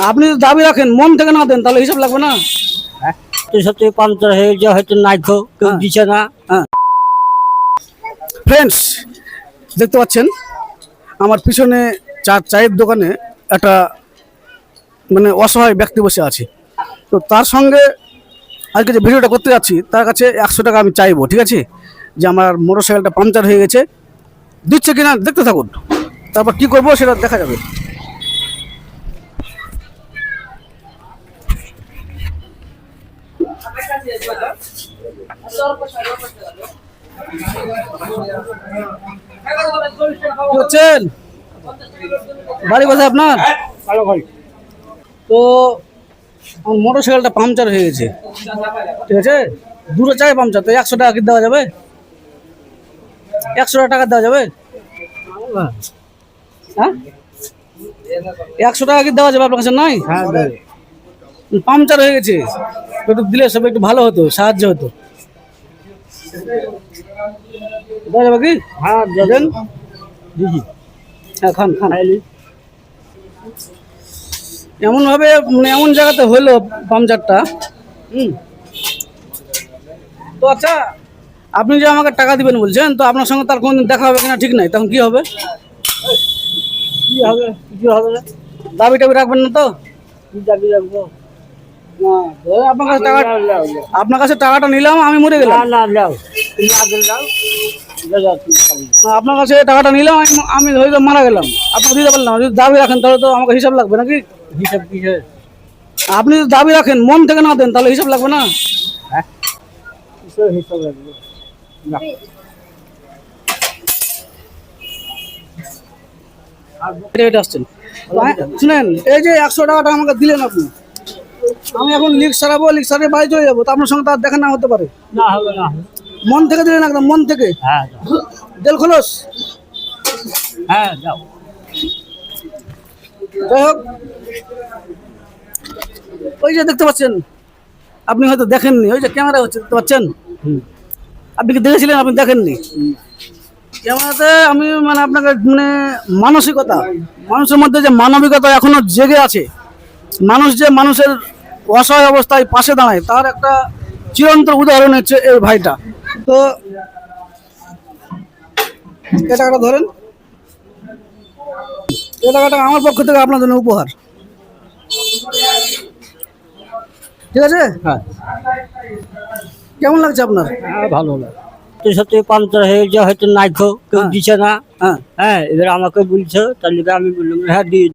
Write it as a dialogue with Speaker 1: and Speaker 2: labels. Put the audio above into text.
Speaker 1: আপনি যদি দাবি রাখেন মন থেকে না দেন তাহলে হিসাব লাগবে না।
Speaker 2: সাথে পাঞ্চার হয়ে যা হয়তো নাইখো কেউ দিচ্ছে না।
Speaker 1: ফ্রেন্ডস, দেখতে পাচ্ছেন আমার পিছনে চায়ের দোকানে একটা মানে অসহায় ব্যক্তি বসে আছে। তো তার সঙ্গে আজকে যে ভিডিওটা করতে যাচ্ছি তার কাছে 100 টাকা আমি চাইবো, ঠিক আছে? যে আমার মোটরসাইকেলটা পাংচার হয়ে গেছে, দিচ্ছে কিনা দেখতে থাকুন, তারপর কি করবো সেটা দেখা যাবে। হচ্ছেন বাড়ি কোথায় আপনার? তো আমার মোটরসাইকেলটা পাংচার হয়ে গেছে, ঠিক আছে? দূরে চাই পাংচার, তো 100 টাকা কি দেওয়া যাবে? 100 টাকা দেওয়া যাবে? হ্যাঁ, 100 টাকা কি দেওয়া যাবে আপনার কাছে? নাই, পাংচার হয়ে গেছে, একটু দিলে সব একটু ভালো হতো, সাহায্য হতো। দেওয়া যাবে কি?
Speaker 2: হ্যাঁ
Speaker 1: দেন।
Speaker 2: হ্যাঁ, খান খান।
Speaker 1: এমন ভাবে মানে এমন জায়গাতে হইলো পাংচারটা। তো আচ্ছা, আপনি যে আমাকে টাকা দিবেন বলছেন, তো আপনার সঙ্গে তার কোনদিন দেখা হবে কিনা ঠিক নাই, তখন কি হবে?
Speaker 2: কি হবে? কিছু হবে না।
Speaker 1: দাবি টাবি রাখবেন না তো?
Speaker 2: কি দাবি রাখবো?
Speaker 1: না, ধরুন আপনার কাছে টাকাটা নিলাম, আমি মরে গেলাম।
Speaker 2: না না, নাও তুমি আগে নাও।
Speaker 1: না, আপনার কাছে টাকাটা নিলাম, আমি হয়তো মারা গেলাম, আপনাকে দিতে পারলাম। যদি দাবি রাখেন তাহলে তো আমাকে হিসাব লাগবে নাকি?
Speaker 2: হিসাব কিসের?
Speaker 1: আপনি যদি দাবি রাখেন মন থেকে না দেন তাহলে হিসাব লাগবে না।
Speaker 2: কিসের হিসাব রাখবো? না।
Speaker 1: এটা আসছেন শুনেন, এই যে 100 টাকাটা আমাকে দিলেন আপনি, আমি এখন লিখ সারাবো, লিখ সারিয়ে বাড়ি চলে যাবো, তো আপনার সঙ্গে তার দেখা না হতে পারে।
Speaker 2: না হবে না।
Speaker 1: মন থেকে দিলেন, একদম মন থেকে,
Speaker 2: হ্যাঁ
Speaker 1: দিল খোলস।
Speaker 2: হ্যাঁ, যাও।
Speaker 1: যাই হোক, ওই যে দেখতে পাচ্ছেন, আপনি হয়তো দেখেননি, ওই যে ক্যামেরা হচ্ছে দেখতে পাচ্ছেন, আপনি কি দেখেছিলেন? আপনি দেখেননি ক্যামেরাতে। আমি মানে আপনাকে মানে মানসিকতা, মানুষের মধ্যে যে মানবিকতা এখনো জেগে আছে, মানুষ যে মানুষের অসহায় অবস্থায় পাশে দাঁড়ায়, তার একটা চিরন্তন উদাহরণ হচ্ছে এই ভাইটা। তো এ টাকাটা ধরেন, এ টাকাটা আমার পক্ষ থেকে আপনার জন্য উপহার, ঠিক আছে?
Speaker 2: হ্যাঁ
Speaker 1: কেমন লাগছে আপনার?
Speaker 2: হ্যাঁ, ভালো লাগে। তোর সাথে পাঞ্চার হয়ে যা হয়তো নাইখো কেউ দিচ্ছে না।
Speaker 1: হ্যাঁ,
Speaker 2: হ্যাঁ, এবার আমাকে বলছে, তার লিগে আমি বললাম হ্যাঁ দিয়ে